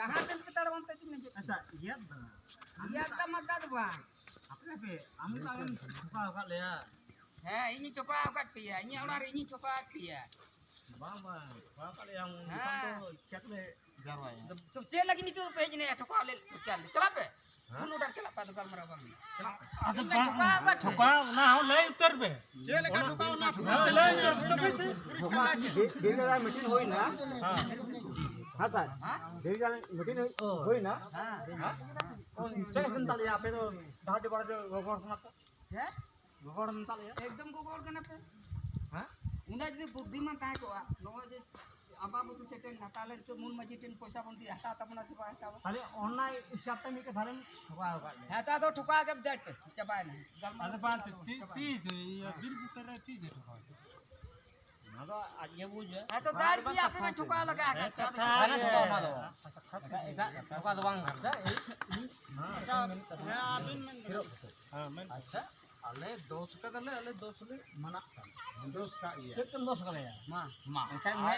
जहाँ से पे तार वंते तीन जे अच्छा ये का मदद बा आपने पे हम तान ठुका होगा ले है ini coba angkat dia ini orang ini coba dia बाबा बाबा ले हम तो चेक ले जरवा है तो चल लगी नी तो पेज ने ठोका ले चल चला पे कौन उधर चला पा दुकान मरा बंग चला ठोका ना हो ले उतर पे चल का ठुका ना ठुका ले पुलिस का डेली वाला मीटिंग होई ना हां सर डेली वाला मीटिंग होई ना हां कौन चेक संता ले पे तो दाढ़ी बड़ा जो गोगोड़ मत है गोगोड़ संता ले एकदम गोगोड़ कना पे हां उना जदी बुद्धिमान ताहे को नो जे आबा बुतु सेटेन नाताले तो मूल मजी टेन पैसा बंती हटा तपना से पास का खाली ऑनलाइन हिसाब से मी के थारे ठुका होगा ले हटा तो ठुका के जाट पे चबाय नहीं अरे बात 30 ये बिल कर रहा 30 ठोका ना तो आज ये बुझ है है तो दाढ़ की आपे में ठुका लगा के ठोका तो बांग करता अच्छा मैं आबिन में हां मैं अच्छा अले दोस्त का दले अले दोस्त ले मना दोस्त का ये कितन दोस्त का या मा kan me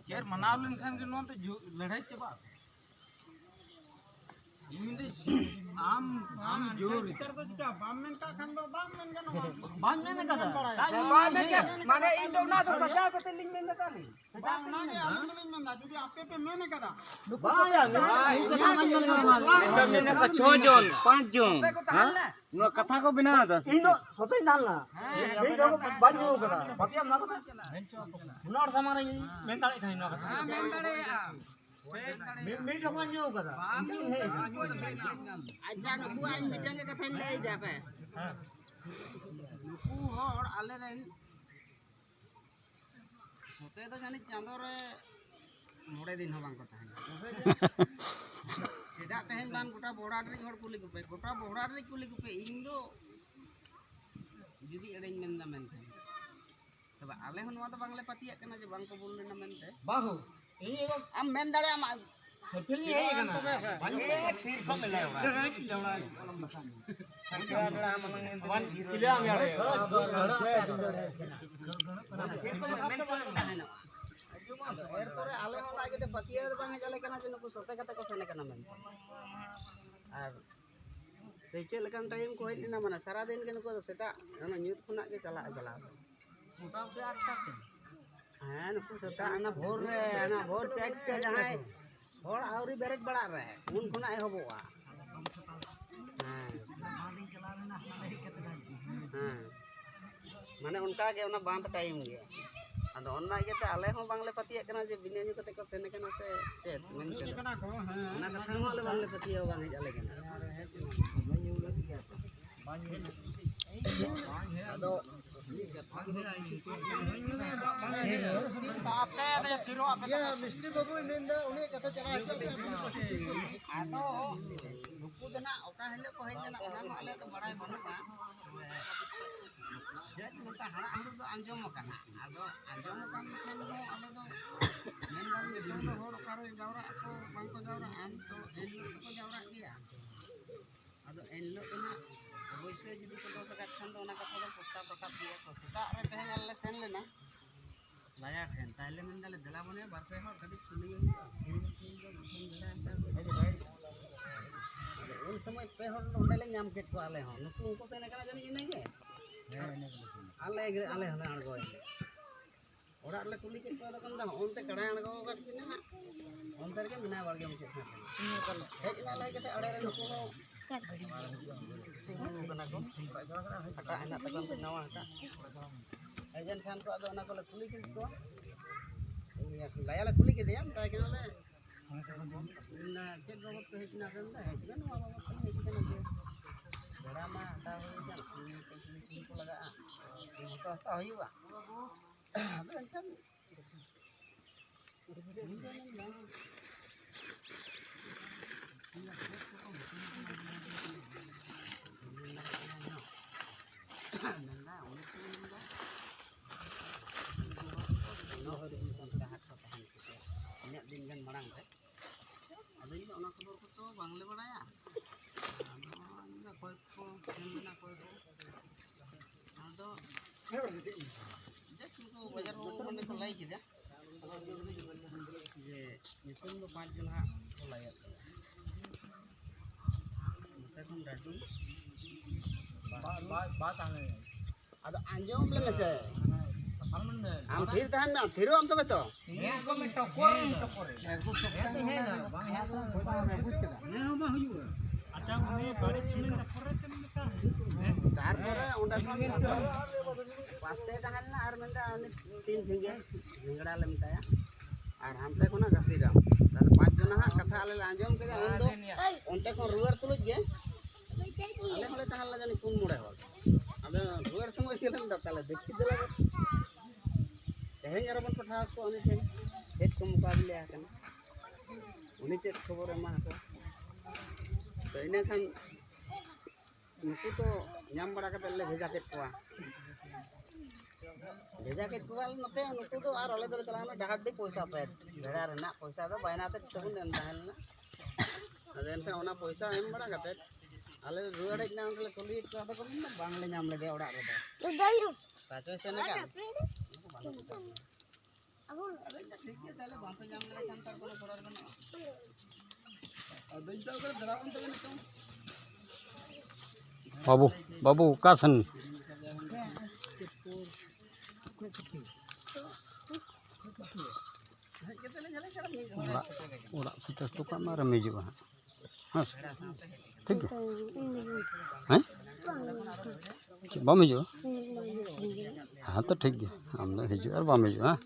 ker manaulin kan ke non to लड़ाई के बाद मिंदे आम जोर कर तो क्या बामन का खान दो बामन का बामन का बामन के माने इन दो ना तो सजा को लिंग में का नहीं बामन के हम लिंग में ना जुदी आपे पे मैंने कदा मैंने का 6 जन 5 जन हां नो कथा को बिना था इन सोते नालना ए दो बाजू कदा बाकी हम ना कदा मुनार समारे मैं ताले खाई ना कदा हां मैं बड़े मैं जो kan yo kata aja nuku aing bidang ke kathain lei da pe nuku hor ale ren sote to jani chando re 9 दिन हो bang ko tahen sida tahen ban gota boda ri hor kuli gupe gota boda ri kuli gupe ing do judi edeñ men da men तब ale hon wa do bang le patiya kana je bang ko bol le na men te बाहु ये am men dare am सफिल नहीं है ना बने फिर को मिला होगा वन किलो हम यार एर परे आले हन लागे ते पतिया बांगे चले कना जे नुकु सोते कते को सेने कना men आर सेचे लेकन टाइम को हेलिना माने सारा दिन के नुकु सेता ana nyut खुना के चला मोटा पे 8 टा हां नुकु सेता ana भोर चेक के जहां और आवरी बेरेज बड़ा रहे उन खुना ए होबोआ हां माने उनका के ओना बांध टाइम गे अदो ओना इयते आले हो बांगले पतिया कना जे बिने न्यू कते को सेने कना से चेत मेन कना को हां ओना कथा हो ले बांगले पतिया बांगे जाले कना अदो आपने दे सिरो आपने ये मिस्त्री बाबू निंदा उन्हें कथा चला आतो नुकु देना ओका हेले को हेजना ओना माले तो बड़ाई बनुआ जे नोका हाड़ा हाड़ू दो अंजम कना आदो अंजम कान खेन दो आले दो मेन बान में दो होड़ कारो जावरा को बांको जावरा आन तो एलो को जावरा गया आदो एलो कना अवश्य जदी को सका खान दो ओना कथा दो प्रस्ताव प्रकाश दिया तो सेता रे तहेन आले सेन लेना बाया ठेन ताले मेन दाले देला बने बारपे हो कदी चुली उन समय पे हो ओंडे ले नाम केट को आले हो नुकु उनको सेने कना जानी इने गे आले हले अणगो ओरा ले कुली के तो कन दा ओनते कड़ा अणगो कट किने ना ओनते के मिना बारगे में केतना हेज ना लाई के अड़े रे नुकु नो कना को हटा एना तकन नवा हटा एजन खान को आदो ओना को ले कुली के तो लाया ले कुली के दिया ताय के ले ना के गोबत हेज ना रे हेज ना नवा बाबा हेज के ना बड़ा मा हटा हो जा कुली को लगा ये तो हटा होयुआ अब एंटन दिन गन मरांग रे अदो इन ओना खबर को तो बांगले बड़ाया ना कोई को ना कोई को अदो जे तुमको बाजार में तो लाई किदा जे नितुम दो 5 जन हा ᱱᱚᱛᱮ ᱠᱷᱚᱱ ᱰᱟᱰᱩ बात आने ᱟᱫᱚ ᱟᱸᱡᱚᱢ ᱞᱮ ᱢᱮᱥᱮ फरमान में ᱟᱢ ᱛᱷᱤᱨ ᱛᱟᱦᱮᱱ ᱢᱮ ᱛᱷᱤᱨᱚᱜ ᱟᱢ ᱛᱚᱵᱮ ᱛᱚ ᱦᱮᱸ ᱠᱚ ᱢᱮ ᱴᱚᱠᱚᱨ ᱴᱚᱠᱚᱨ एक दो सप्ताह में है ना बांग है तो कोई बात नहीं बुझ केदा ᱦᱮᱸ ᱦᱚᱸ ᱵᱟᱝ ᱦᱩᱭᱩᱜᱼᱟ ᱟᱪᱪᱷᱟ ᱩᱱᱤ ᱵᱟᱹᱲᱤᱡ ᱢᱮᱱ ᱯᱚᱨᱮ ᱛᱮᱢ ᱢᱮᱛᱟ ᱛᱟᱨᱯᱚᱨᱮ ᱚᱸᱰᱮ ᱠᱷᱚᱱ ᱯᱟᱥᱴᱮ ᱛᱟᱦᱮᱸ ᱞᱮᱱᱟ ᱟᱨ ᱢᱮᱱᱫᱟ ᱩᱱᱤ 3 ᱴᱷᱤᱝᱜᱮ ᱡᱷᱤᱝᱲᱟ ᱞᱮ ᱢᱮᱛᱟᱭᱟ ᱟᱨ ᱦᱟᱱᱛᱮ ᱠᱷᱚᱱᱟᱜ ᱜᱷᱟᱥᱤᱨᱟᱢ ᱛᱟᱦᱞᱮ 5 ᱡᱚᱱᱟ ᱦᱟᱸᱜ ᱠᱟᱛᱷᱟ ᱟᱞᱮ ᱞᱮ ᱟᱸᱡᱚᱢ ᱠᱮᱫᱟ ᱩᱱᱫᱚ ᱚᱱᱛᱮ ᱠᱷᱚᱱ ᱨᱩᱣᱟᱹᱲ ᱛᱩᱞᱩᱡ ᱜᱮ ᱟᱞᱮ ᱦᱚᱸᱞᱮ ᱛᱟᱦᱮᱸ ᱞᱮᱱᱟ ᱡᱟᱹᱱᱤᱡ 4-5 ᱦᱚᱲ ᱟᱫᱚ ᱨᱩᱣᱟᱹᱲ ᱥᱚᱢᱚᱭ ᱜᱮᱞᱮ ᱢᱮᱱᱫᱟ ᱛᱟᱦᱞᱮ ᱫᱮᱠᱷᱤ ᱫᱮᱞᱟ ᱛᱮᱦᱮᱧ ᱟᱨᱚ ᱵᱚᱱ ᱯᱟঠাᱣ ᱠᱚᱣᱟ ᱩᱱᱤ ᱴᱷᱮᱱ ᱪᱮᱫ ᱠᱚ ᱢᱩᱠᱟᱵᱤᱞᱟ ᱟᱠᱟᱱᱟ उन्हीं चेक खबर एमा को तो इने खान नुकु तो नाम बड़ा कते ले भेजा केट कोआ नते नुकु तो आर अले दो चलाना डहार दे पैसा पे भेड़ा रेना पैसा दो बायना ते तबुन एम ताहेलना अदेन का ओना पैसा एम बड़ा कते आले रुवाड़ हेज ना उनले कुली को आदो को बांग ले नाम लेगे ओड़ा रे दो जायो पाचो सेने का अब ठीक है ताले बांग पे नाम ले खान तार कोनो पड़ार बना बाबू बाबू कासन ओड़ा सेटर तो का मार में जो हां ठीक है हैं बामे जो हां तो ठीक है हम हिजु और बामे जो हां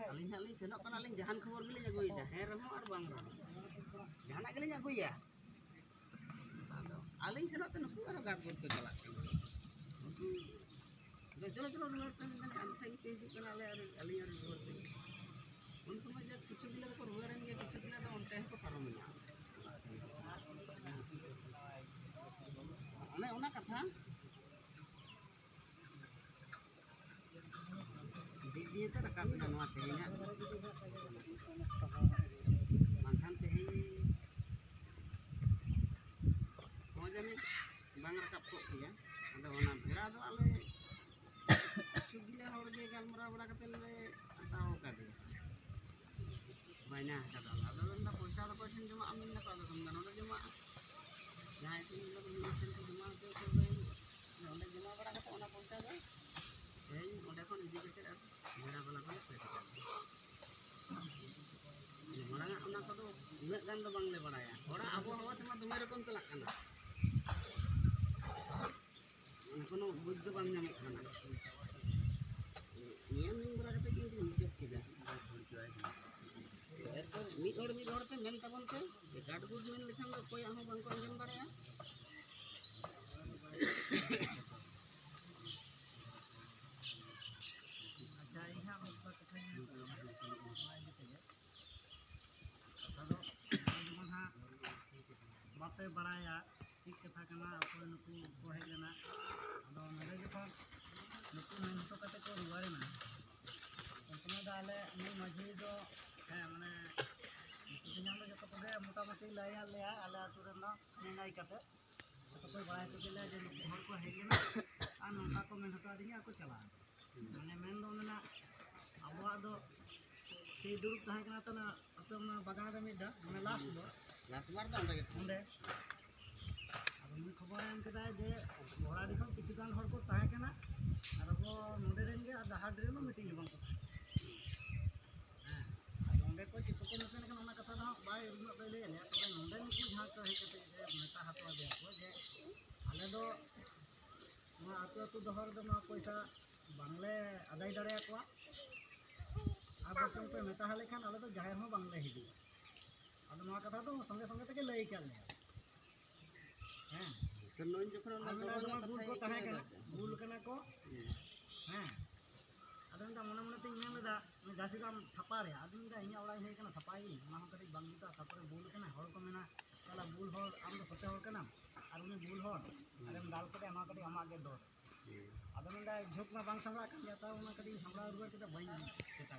अलिंग अलिंग सेनोक कना अलिंग जहान खबर गेलिं अगुइदा हें रहो और बांग रहो जहाना गेलिं अगुइया अलिंग सेनोक त नुकु आरो गाड गुड पे चला चलो चलो रुवार पे मेन हम थाई पे हिजु कना ले और अलिंग और रुवार पे उन समय जब कुछ गिला तो रुवारन के कुछ गिला तो उनते को पारमिया अने ओना कथा dia tu rakam dengan nuat tehnya, makan tehnya, mau jadi bang rakap kok dia, ada warna beda tu ale, cugile orang dia gambar berapa kata le, tahu kata dia, banyak kata, ada orang dah puasa ada puasa cuma amin nak ada orang orang cuma, nah itu orang cuma tu orang cuma berapa kata orang puasa tu, orang kon ini kita मेरा वाला को पैसा मारंगा ओना को दो उना गान दो बांगले बड़ाया ओरा आबो हवा तमा दुमे रकम चला काना कोनो बुद्ध बांग नाम खाना नियम नियम बड़ा कते के निजप किदा एरपर मिद हड़ ते मेन तबन ते गाड गुड मेन लेखान दो कोई आहो बांग को अंजम दाड़या बाते बड़ाया ठीक कथा कना अकोय नुकु को हेज लेना अदो नरे जखन नुकु मेनतो कते को रुवारेना उन समय दा आले नि माझी दो है माने नुकु दिनाम दो जतो कोगे मोटामोटी लाया लेया आले आतु रेना नेनाई कते तो कोई बड़ाय तो गेले जे नुकु हर को हेज लेना आ नोटा को मेन हटा दिया को चला माने मेन दो ना अबवा दो से दुरुप ताहे कना तो ना अपना बागान रे मिदा माने लास्ट बार तो अंडे अब मैं खबर एम केदा जे घोड़ा दिखन किछु गान हर को ताहे कना और वो नोडे रेन गे दहाड़ रे नो मीटिंग बन को हां नोडे को चितो को नसे कना ओना कथा ना बाय रुना बे ले ले तबे नोडे नु जहां को हे कते जे नेता हातवा दे को जे आले दो नो आतु आतु दहर दो नो पैसा बांगले अदाय दाड़े को आ बचन पे नेता हाले खान आले तो जाहिर हो बांगले हिजु अब नवा कथा तो संगे संगे तक लई कर ले हैं तो नोन जखन ना बुल को ताहे कना बुल कना को हैं अदन दा मने मने तिन मेदा मैं गासीराम थपा रे अदन दा इया ओड़ा हे कना थपाई ना हम कटी बांगीता तापर बुल कना हर को मेना साला बुल हर आम दो सते हर कना और उनी बुल हर अरे हम दाल कटे अमा कटी अमा के दोस अदन दा झोक में बांग संभला कर जाता उना कटी संभला रुवा के बई चेता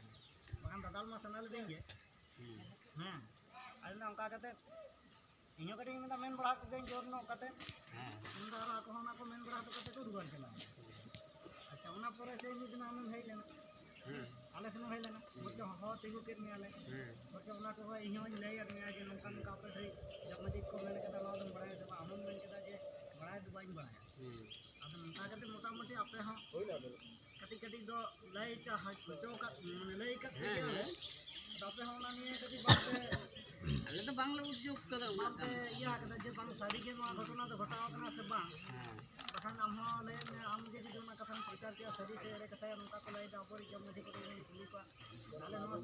बगान दादाल मा सनाल देंगे हैं ᱟᱞᱮ ᱚᱱᱠᱟ ᱠᱟᱛᱮ ᱤᱧ ᱦᱚᱸ ᱠᱟᱹᱴᱤᱡ ᱤᱧ ᱢᱮᱱᱫᱟ ᱢᱮᱱ ᱵᱟᱲᱟ ᱠᱚᱜᱮᱧ ᱡᱳᱨ ᱧᱚᱜ ᱠᱟᱛᱮ ᱢᱮᱱᱫᱟ ᱟᱨ ᱟᱠᱚ ᱦᱚᱸ ᱚᱱᱟ ᱠᱚ ᱢᱮᱱ ᱵᱟᱲᱟ ᱠᱟᱛᱮ ᱠᱚ ᱨᱩᱣᱟᱹᱲ ᱪᱟᱞᱟᱜᱼᱟ ᱟᱪᱪᱷᱟ ᱚᱱᱟ ᱯᱚᱨᱮ ᱥᱮ ᱢᱤᱫ ᱫᱤᱱ ᱟᱢᱮᱢ ᱦᱮᱡ ᱞᱮᱱᱟ ᱟᱞᱮ ᱥᱮᱱ ᱦᱮᱡ ᱞᱮᱱᱟ ᱵᱚᱪᱚ ᱦᱚᱦᱚ ᱛᱤᱸᱜᱩ ᱠᱮᱫ ᱢᱮᱭᱟᱞᱮ ᱵᱚᱪᱚ ᱚᱱᱟ ᱠᱚ ᱤᱧ ᱦᱚᱸᱧ ᱞᱟᱹᱭᱟᱫ ᱢᱮᱭᱟ ᱡᱮ ᱱᱚᱝᱠᱟ ᱱᱚᱝᱠᱟ ᱟᱯᱮ ᱴᱷᱮᱡ ᱡᱚᱜᱽᱢᱟᱺᱡᱷᱤ ᱠᱚ ᱢᱮᱱ ᱠᱮᱫᱟ ᱱᱚᱣᱟ ᱫᱚᱢ ᱵᱟᱲᱟᱭᱟ ᱥᱮ ᱵᱟᱝ ᱟᱢᱮᱢ ᱢᱮᱱ ᱠᱮᱫᱟ ᱡᱮ ᱵᱟᱲᱟᱭ ᱫᱚ ᱵᱟᱹᱧ ᱵᱟᱲᱟᱭᱟ ᱟᱫᱚ ᱱᱚᱝᱠᱟ ᱠᱟᱛᱮ ᱢᱚᱴᱟᱢᱩᱴᱤ ᱟᱯᱮ ᱦᱚᱸ ᱠᱟᱹᱴᱤᱡ ᱠᱟᱹᱴᱤᱡ ᱫᱚ ᱞᱟᱹᱭ ᱦᱚᱪᱚ ᱟᱠᱟᱫ ᱢᱟᱱᱮ ᱞᱟᱹᱭ ᱟᱠᱟᱫ ᱯᱮᱭᱟᱞᱮ ᱟᱫᱚ ᱟᱯᱮ ᱦᱚᱸ ᱚᱱᱟ ᱱᱤᱭᱮ ᱠᱟᱹᱴᱤᱡ ᱵᱟᱝᱯᱮ ᱟᱞᱮ ᱫᱚ ᱵᱟᱝᱞᱮ ᱩᱫᱽᱡᱳᱜᱽ ᱠᱟᱫᱟ ᱩᱱᱟᱹᱜ ᱵᱟᱝᱯᱮ ᱤᱭᱟᱹ ᱟᱠᱟᱫᱟ ᱡᱮ ᱵᱟᱝ ᱥᱟᱹᱨᱤᱜᱮ ᱱᱚᱣᱟ ᱜᱷᱚᱴᱚᱱᱟ ᱫᱚ ᱜᱷᱚᱴᱟᱣ ᱟᱠᱟᱱᱟ ᱥᱮ ᱵᱟᱝ ᱵᱟᱠᱷᱟᱱ ᱟᱢ ᱦᱚᱸ ᱞᱟᱹᱭ ᱢᱮ ᱟᱢ ᱜᱮ ᱡᱩᱫᱤ ᱚᱱᱟ ᱠᱟᱛᱷᱟᱢ ᱯᱨᱚᱪᱟᱨ ᱠᱮᱭᱟ ᱥᱟᱹᱨᱤ ᱥᱮ ᱮᱲᱮ ᱠᱟᱛᱷᱟ ᱱᱚᱝᱠᱟ ᱠᱚ ᱞᱟᱹᱭᱫᱟ ᱟᱵᱚᱨᱤᱡ ᱡᱚᱜᱽᱢᱟᱺᱡᱷᱤ ᱠᱚ ᱵᱚᱱ ᱠᱩᱞᱤ ᱠᱚᱣᱟ ᱟᱞᱮ ᱱᱚᱣᱟ